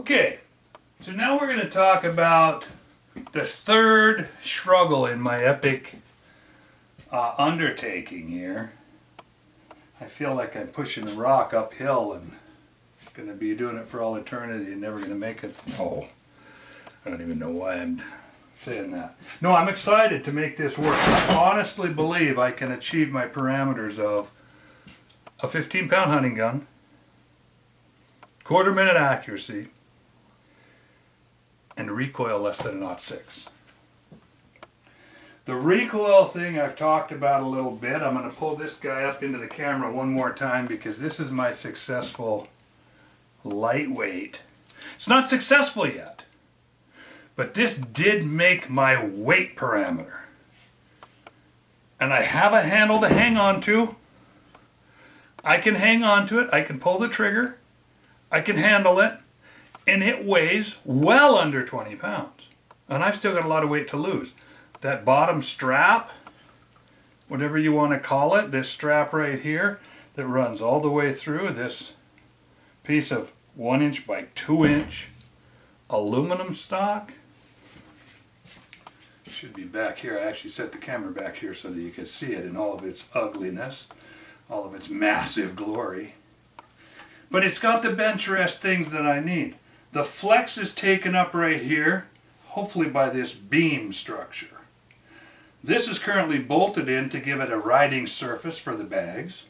Okay, so now we're going to talk about the third struggle in my epic undertaking here. I feel like I'm pushing a rock uphill and going to be doing it for all eternity and never going to make it. Oh, I don't even know why I'm saying that. No, I'm excited to make this work. I honestly believe I can achieve my parameters of a 15-pound hunting gun, quarter-minute accuracy, and recoil less than a 0.6. The recoil thing I've talked about a little bit. I'm going to pull this guy up into the camera one more time because this is my successful lightweight. It's not successful yet, but this did make my weight parameter. And I have a handle to hang on to. I can hang on to it. I can pull the trigger. I can handle it. And it weighs well under 20 pounds. And I've still got a lot of weight to lose. That bottom strap, whatever you want to call it, this strap right here that runs all the way through, this piece of 1 inch by 2 inch aluminum stock. It should be back here. I actually set the camera back here so that you can see it in all of its ugliness, all of its massive glory. But it's got the bench rest things that I need. The flex is taken up right here, hopefully by this beam structure. This is currently bolted in to give it a riding surface for the bags.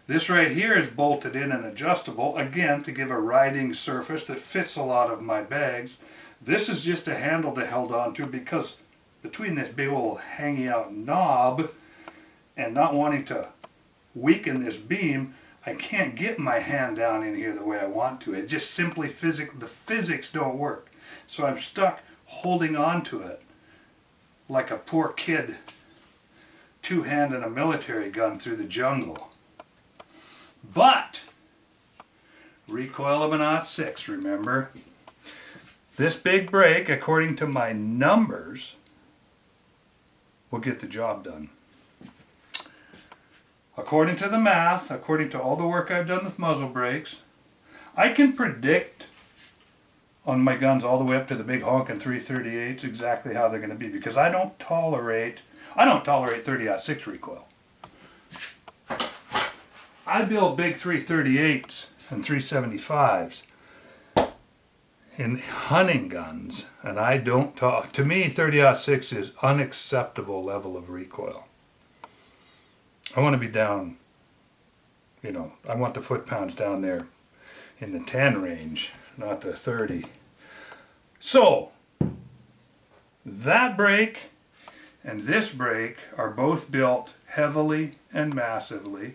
This right here is bolted in and adjustable, again, to give a riding surface that fits a lot of my bags. This is just a handle to hold on to because between this big old hanging out knob and not wanting to weaken this beam, I can't get my hand down in here the way I want to. It just simply the physics don't work. So I'm stuck holding on to it like a poor kid two-handing a military gun through the jungle. But recoil of a 0.6, remember? This big break, according to my numbers, will get the job done. According to the math, according to all the work I've done with muzzle brakes, I can predict on my guns all the way up to the big honking 338s exactly how they're going to be because I don't tolerate 30-06 recoil. I build big 338s and 375s in hunting guns, and I don't to me 30-06 is unacceptable level of recoil. I want to be down, you know, I want the foot-pounds down there in the 10 range, not the 30. So, that brake and this brake are both built heavily and massively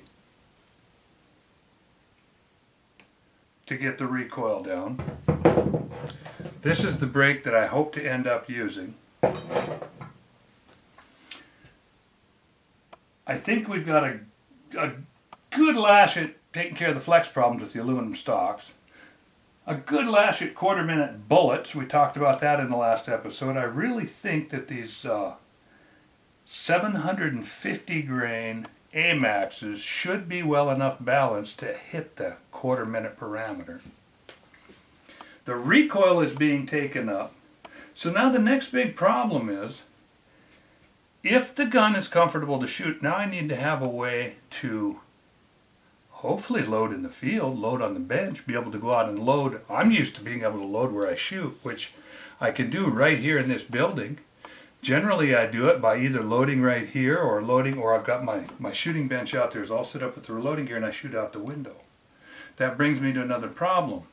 to get the recoil down. This is the brake that I hope to end up using. I think we've got a good lash at taking care of the flex problems with the aluminum stocks. A good lash at quarter-minute bullets. We talked about that in the last episode. I really think that these 750 grain AMAXs should be well enough balanced to hit the quarter-minute parameter. The recoil is being taken up. So now the next big problem is, if the gun is comfortable to shoot, now I need to have a way to hopefully load in the field, load on the bench, be able to go out and load. I'm used to being able to load where I shoot, which I can do right here in this building. Generally I do it by either loading right here or I've got my shooting bench out there is all set up with the reloading gear and I shoot out the window. That brings me to another problem.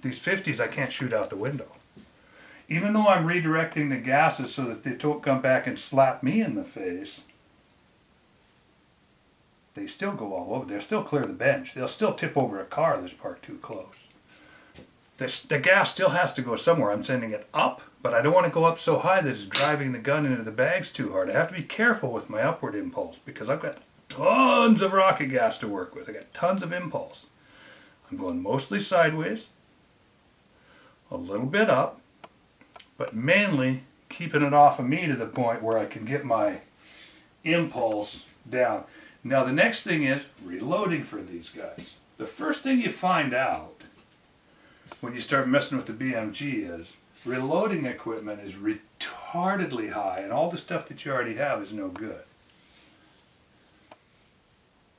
These 50s I can't shoot out the window. Even though I'm redirecting the gases so that they don't come back and slap me in the face, they still go all over. They'll still clear the bench. They'll still tip over a car that's parked too close. The gas still has to go somewhere. I'm sending it up, but I don't want to go up so high that it's driving the gun into the bags too hard. I have to be careful with my upward impulse because I've got tons of rocket gas to work with. I got tons of impulse. I'm going mostly sideways, a little bit up, but mainly keeping it off of me to the point where I can get my impulse down. Now the next thing is reloading for these guys. The first thing you find out when you start messing with the BMG is reloading equipment is retardedly high, and all the stuff that you already have is no good.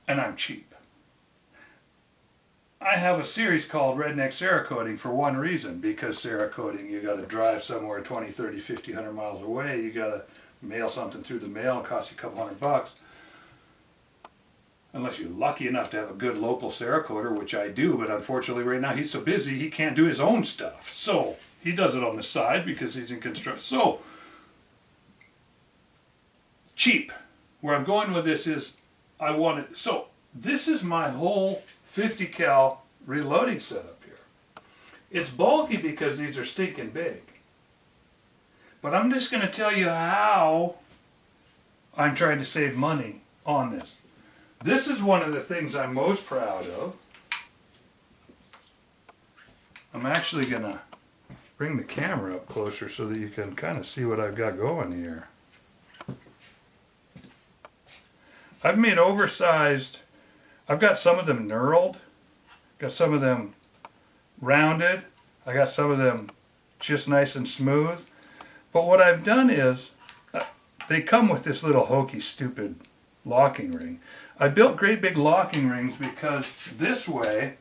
And I'm cheap. I have a series called Redneck Cerakoting for one reason, because Cerakoting, you got to drive somewhere 20, 30, 50, 100 miles away, you got to mail something through the mail, it costs you a couple $100. Unless you're lucky enough to have a good local Cerakoter, which I do, but unfortunately right now he's so busy he can't do his own stuff. So he does it on the side because he's in construction. So cheap. Where I'm going with this is I want it. So this is my whole 50 cal reloading setup here. It's bulky because these are stinking big. But I'm just going to tell you how I'm trying to save money on this. This is one of the things I'm most proud of. I'm actually going to bring the camera up closer so that you can kind of see what I've got going here. I've made oversized, I've got some of them knurled, got some of them rounded, I got some of them just nice and smooth. But what I've done is, they come with this little hokey stupid locking ring. I built great big locking rings because this way,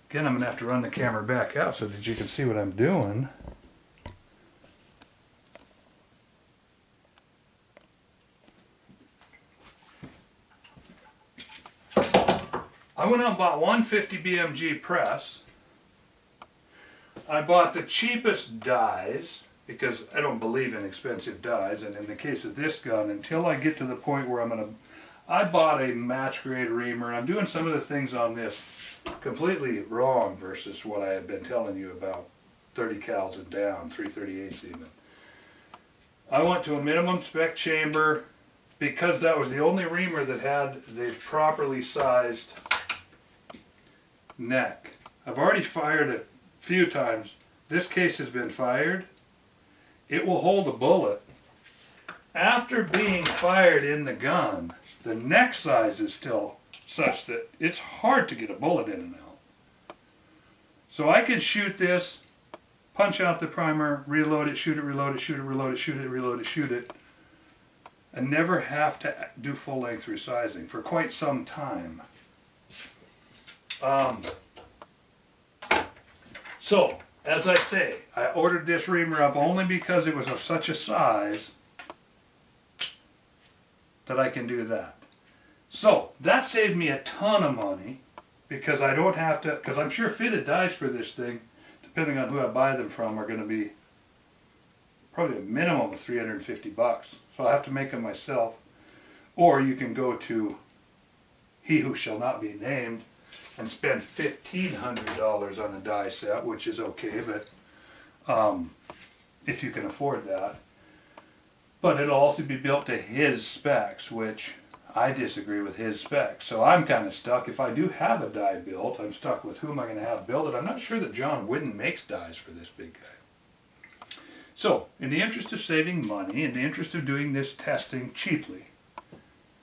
again I'm going to have to run the camera back out so that you can see what I'm doing. I went out and bought 150 Bmg press. I bought the cheapest dies because I don't believe in expensive dies, and in the case of this gun, until I get to the point where I bought a match grade reamer. I'm doing some of the things on this completely wrong versus what I have been telling you about 30 cals and down, 338s even. I went to a minimum spec chamber because that was the only reamer that had the properly sized neck. I've already fired a few times. This case has been fired. It will hold a bullet. After being fired in the gun, the neck size is still such that it's hard to get a bullet in and out. So I can shoot this, punch out the primer, reload it, shoot it, reload it, shoot it, reload it, shoot it, reload it, shoot it, and never have to do full length resizing for quite some time. So, as I say, I ordered this reamer up only because it was of such a size that I can do that. So, that saved me a ton of money because I don't have to, because I'm sure fitted dies for this thing, depending on who I buy them from, are going to be probably a minimum of $350. So I have to make them myself. Or you can go to He Who Shall Not Be Named and spend $1,500 on a die set, which is okay, but if you can afford that. But it'll also be built to his specs, which I disagree with his specs. So I'm kind of stuck. If I do have a die built, I'm stuck with who am I going to have build it. I'm not sure that John Whidden makes dies for this big guy. So, in the interest of saving money, in the interest of doing this testing cheaply,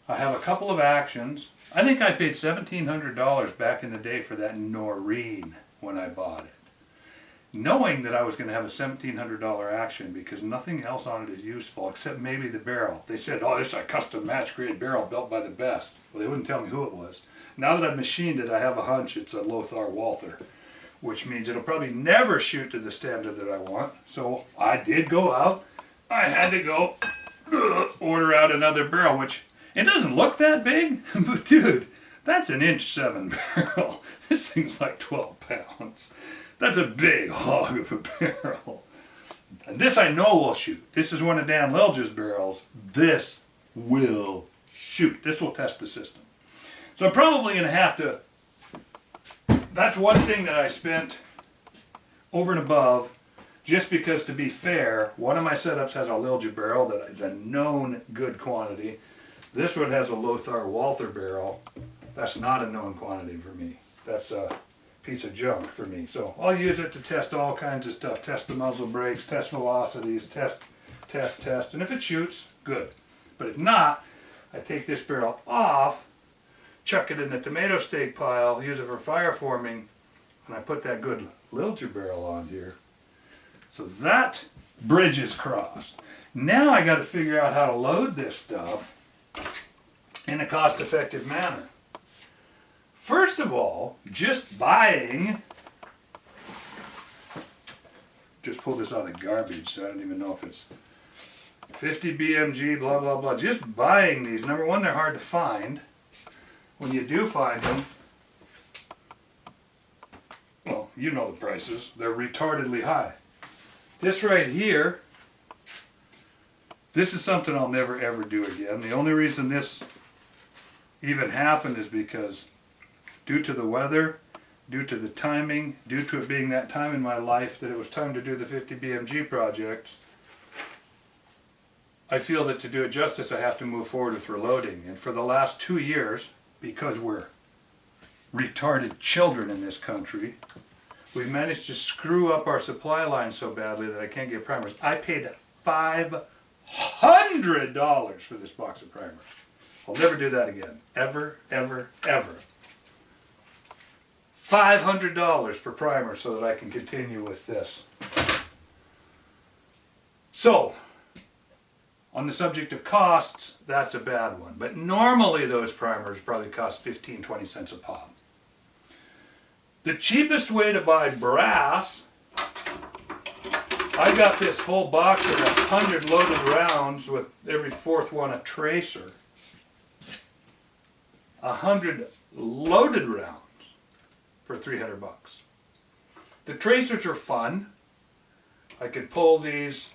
I have a couple of actions. I think I paid $1,700 back in the day for that Noreen when I bought it, knowing that I was going to have a $1,700 action because nothing else on it is useful except maybe the barrel. They said, oh, this is a custom match grade barrel built by the best. Well, they wouldn't tell me who it was. Now that I've machined it, I have a hunch it's a Lothar Walther, which means it'll probably never shoot to the standard that I want. So I did go out. I had to go order out another barrel, which it doesn't look that big, but dude, that's an 1.7" barrel. This thing's like 12 pounds. That's a big hog of a barrel. And this I know will shoot. This is one of Dan Lelge's barrels. This will shoot. This will test the system. So I'm probably going to have to, that's one thing that I spent over and above, just because to be fair, one of my setups has a Lelge barrel that is a known good quantity. This one has a Lothar Walther barrel. That's not a known quantity for me. That's a piece of junk for me. So I'll use it to test all kinds of stuff. Test the muzzle brakes, test velocities, test. And if it shoots, good. But if not, I take this barrel off, chuck it in the tomato steak pile, use it for fire forming, And I put that good Lilger barrel on here. So that bridge is crossed. Now I got to figure out how to load this stuff in a cost-effective manner. First of all, just buying, just pulled this out of garbage, so I don't even know if it's 50 BMG, blah, blah, blah. Just buying these, number one, they're hard to find. When you do find them, well, you know the prices. They're retardedly high. This right here, this is something I'll never ever do again. The only reason this even happened is because due to the weather, due to the timing, due to it being that time in my life that it was time to do the 50 BMG project, I feel that to do it justice I have to move forward with reloading. And for the last 2 years, because we're retarded children in this country, we've managed to screw up our supply line so badly that I can't get primers. I paid $500 for this box of primers. I'll never do that again. Ever, ever, ever. $500 for primers so that I can continue with this. So, on the subject of costs, that's a bad one. But normally those primers probably cost 15, 20 cents a pop. The cheapest way to buy brass, I got this whole box of 100 loaded rounds with every fourth one a tracer. 100 loaded rounds for 300 bucks. The tracers are fun. I could pull these,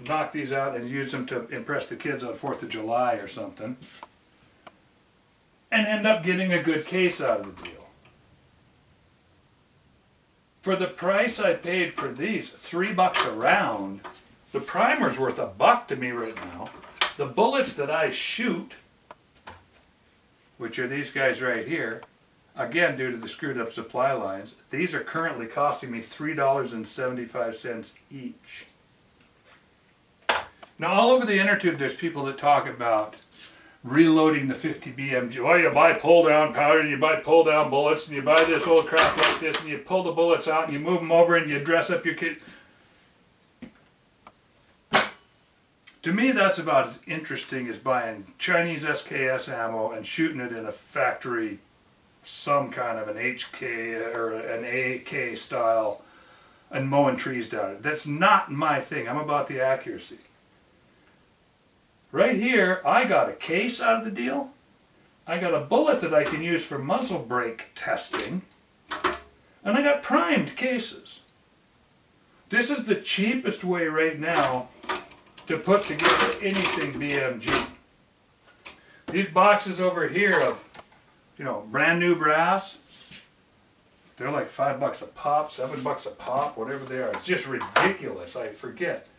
knock these out and use them to impress the kids on 4th of July or something, and end up getting a good case out of the deal. For the price I paid for these, $3 a round, the primer's worth $1 to me right now. The bullets that I shoot, which are these guys right here, again due to the screwed up supply lines, these are currently costing me $3.75 each. Now all over the inner tube there's people that talk about reloading the 50 BMG. Well, you buy pull-down powder and you buy pull-down bullets and you buy this old crap like this and you pull the bullets out and you move them over and you dress up your kit. To me that's about as interesting as buying Chinese SKS ammo and shooting it in a factory, some kind of an HK or an AK style, and mowing trees down. That's not my thing. I'm about the accuracy. Right here, I got a case out of the deal. I got a bullet that I can use for muzzle brake testing. And I got primed cases. This is the cheapest way right now to put together anything BMG. These boxes over here of, you know, brand new brass, they're like $5 a pop, $7 a pop, whatever they are. It's just ridiculous, I forget.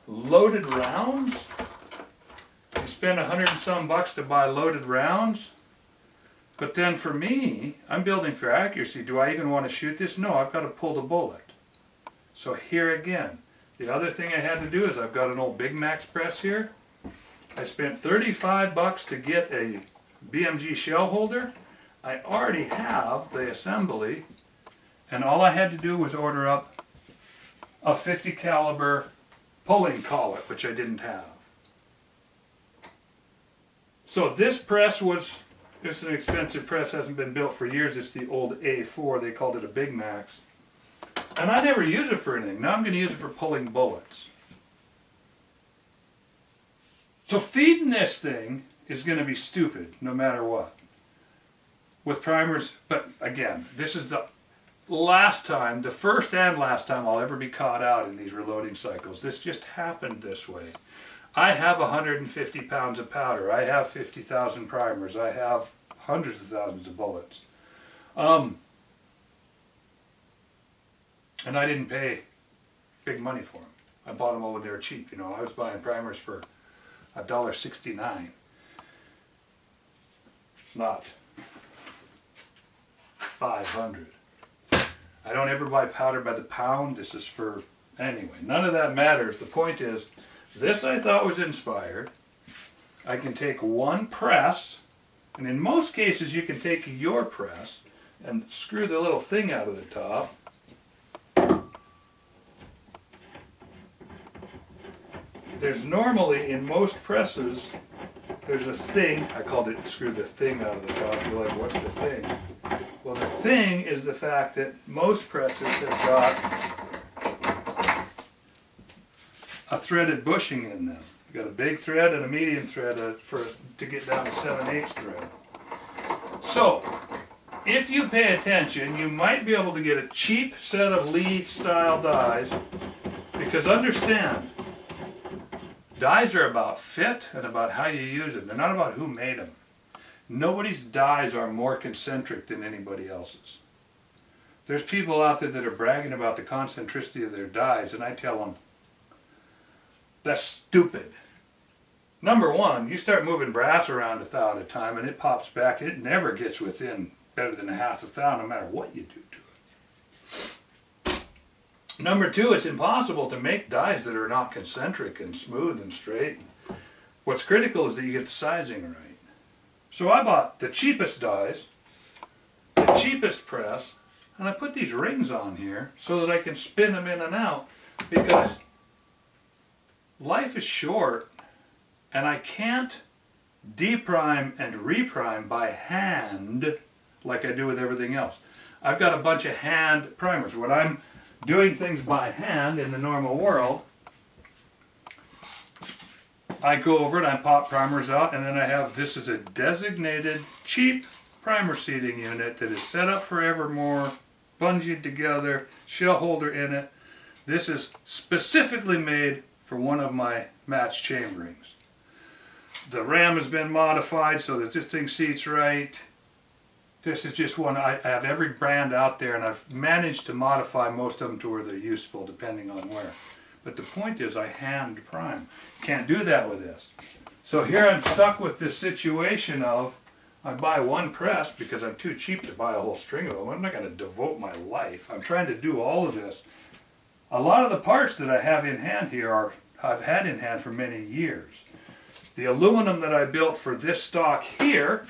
Loaded rounds, you spend $100 and some bucks to buy loaded rounds, but then for me, I'm building for accuracy. Do I even want to shoot this? No, I've got to pull the bullet. So here again, the other thing I had to do is I've got an old Big Max press here. I spent 35 bucks to get a Bmg Shell Holder. I already have the assembly, and all I had to do was order up a 50 caliber pulling collet, which I didn't have. So this press it's an expensive press, hasn't been built for years. It's the old A4, they called it a Big Max. And I never use it for anything. Now I'm going to use it for pulling bullets. So feeding this thing is going to be stupid, no matter what. With primers, but again, this is the last time, the first and last time I'll ever be caught out in these reloading cycles. This just happened this way. I have 150 pounds of powder. I have 50,000 primers. I have hundreds of thousands of bullets. And I didn't pay big money for them. I bought them all when they were cheap. You know, I was buying primers for $1.69. Not $500. I don't ever buy powder by the pound. This is for, anyway, none of that matters. The point is, this I thought was inspired. I can take one press, and in most cases you can take your press and screw the little thing out of the top. There's normally, in most presses, there's a thing, I called it screw the thing out of the top. You're like, what's the thing? Well, the thing is the fact that most presses have got a threaded bushing in them. You've got a big thread and a medium thread to get down to 7/8 thread. So, if you pay attention, you might be able to get a cheap set of Lee style dies, because understand, dies are about fit and about how you use them. They're not about who made them. Nobody's dies are more concentric than anybody else's. There's people out there that are bragging about the concentricity of their dies, and I tell them, that's stupid. Number one, you start moving brass around a thou at a time and it pops back. It never gets within better than a half a thou no matter what you do to it. Number two, it's impossible to make dies that are not concentric and smooth and straight. What's critical is that you get the sizing right. So I bought the cheapest dies, the cheapest press, and I put these rings on here so that I can spin them in and out, because life is short and I can't deprime and reprime by hand like I do with everything else. I've got a bunch of hand primers. When I'm doing things by hand in the normal world, I go over and I pop primers out, and then I have, this is a designated cheap primer seating unit that is set up forevermore, bungeed together, shell holder in it. This is specifically made for one of my match chamberings. The ram has been modified so that this thing seats right. This is just one, I have every brand out there, and I've managed to modify most of them to where they're useful depending on where. But the point is, I hand prime. Can't do that with this. So here I'm stuck with this situation of, I buy one press because I'm too cheap to buy a whole string of them. I'm not going to devote my life. I'm trying to do all of this. A lot of the parts that I have in hand here I've had in hand for many years. The aluminum that I built for this stock here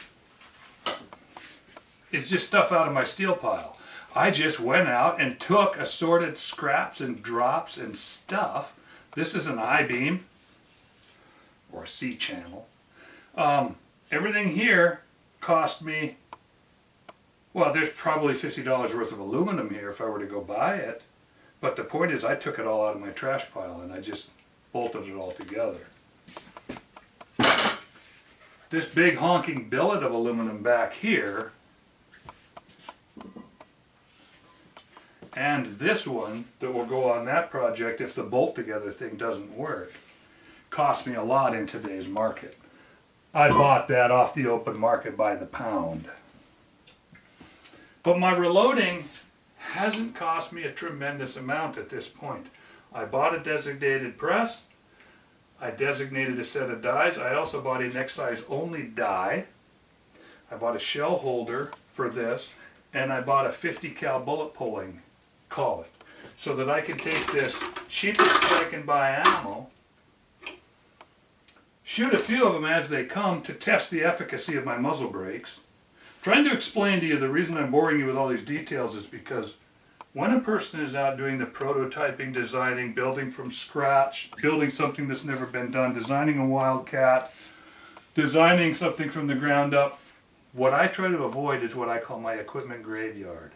is just stuff out of my steel pile. I just went out and took assorted scraps and drops and stuff. This is an I-beam or a C-channel. Everything here cost me, well, there's probably $50 worth of aluminum here if I were to go buy it. But the point is, I took it all out of my trash pile and I just bolted it all together. This big honking billet of aluminum back here, and this one that will go on that project if the bolt together thing doesn't work, cost me a lot in today's market. I bought that off the open market by the pound. But my reloading hasn't cost me a tremendous amount at this point. I bought a designated press, I designated a set of dies, I also bought a neck size only die, I bought a shell holder for this, and I bought a 50 cal bullet pulling collet, so that I can take this cheapest I can buy ammo, shoot a few of them as they come to test the efficacy of my muzzle brakes. Trying to explain to you, the reason I'm boring you with all these details is because when a person is out doing the prototyping, designing, building from scratch, building something that's never been done, designing a wildcat, designing something from the ground up, what I try to avoid is what I call my equipment graveyard.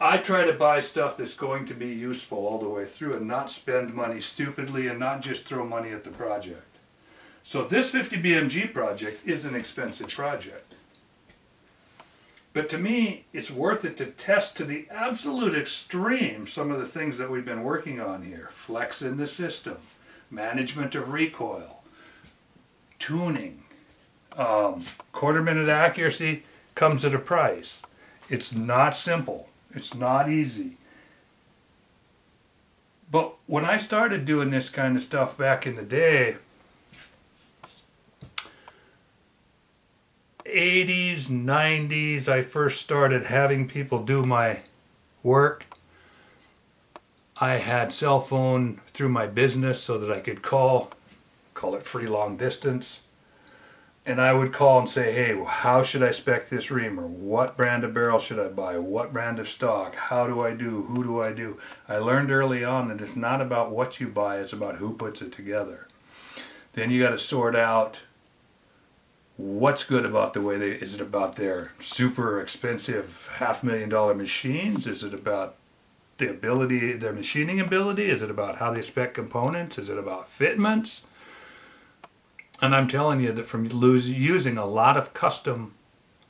I try to buy stuff that's going to be useful all the way through and not spend money stupidly and not just throw money at the project. So this 50 BMG project is an expensive project. But to me, it's worth it to test to the absolute extreme some of the things that we've been working on here. Flex in the system, management of recoil, tuning, quarter-minute accuracy comes at a price. It's not simple. It's not easy. But when I started doing this kind of stuff back in the day, 80s, 90s, I first started having people do my work. I had cell phone through my business so that I could call it free long distance. And I would call and say, hey, how should I spec this reamer? What brand of barrel should I buy? What brand of stock? How do I do? Who do I do? I learned early on that it's not about what you buy, it's about who puts it together. Then you got to sort out what's good about the way they, is it about their super expensive $500,000 machines? Is it about the ability, their machining ability? Is it about how they spec components? Is it about fitments? And I'm telling you that from using a lot of custom,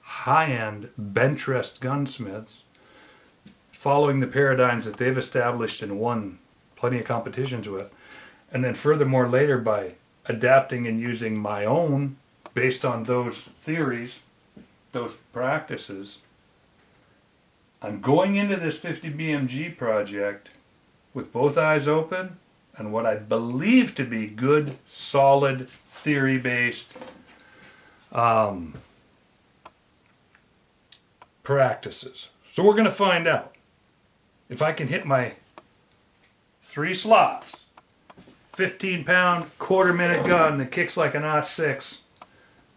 high-end bench rest gunsmiths, following the paradigms that they've established and won plenty of competitions with, and then furthermore later by adapting and using my own based on those theories, those practices, I'm going into this 50 BMG project with both eyes open and what I believe to be good, solid, theory-based practices. So we're going to find out if I can hit my 3 slots, 15-pound, quarter-minute gun that kicks like an .6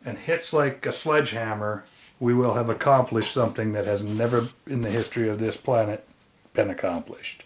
and hits like a sledgehammer. We will have accomplished something that has never in the history of this planet been accomplished.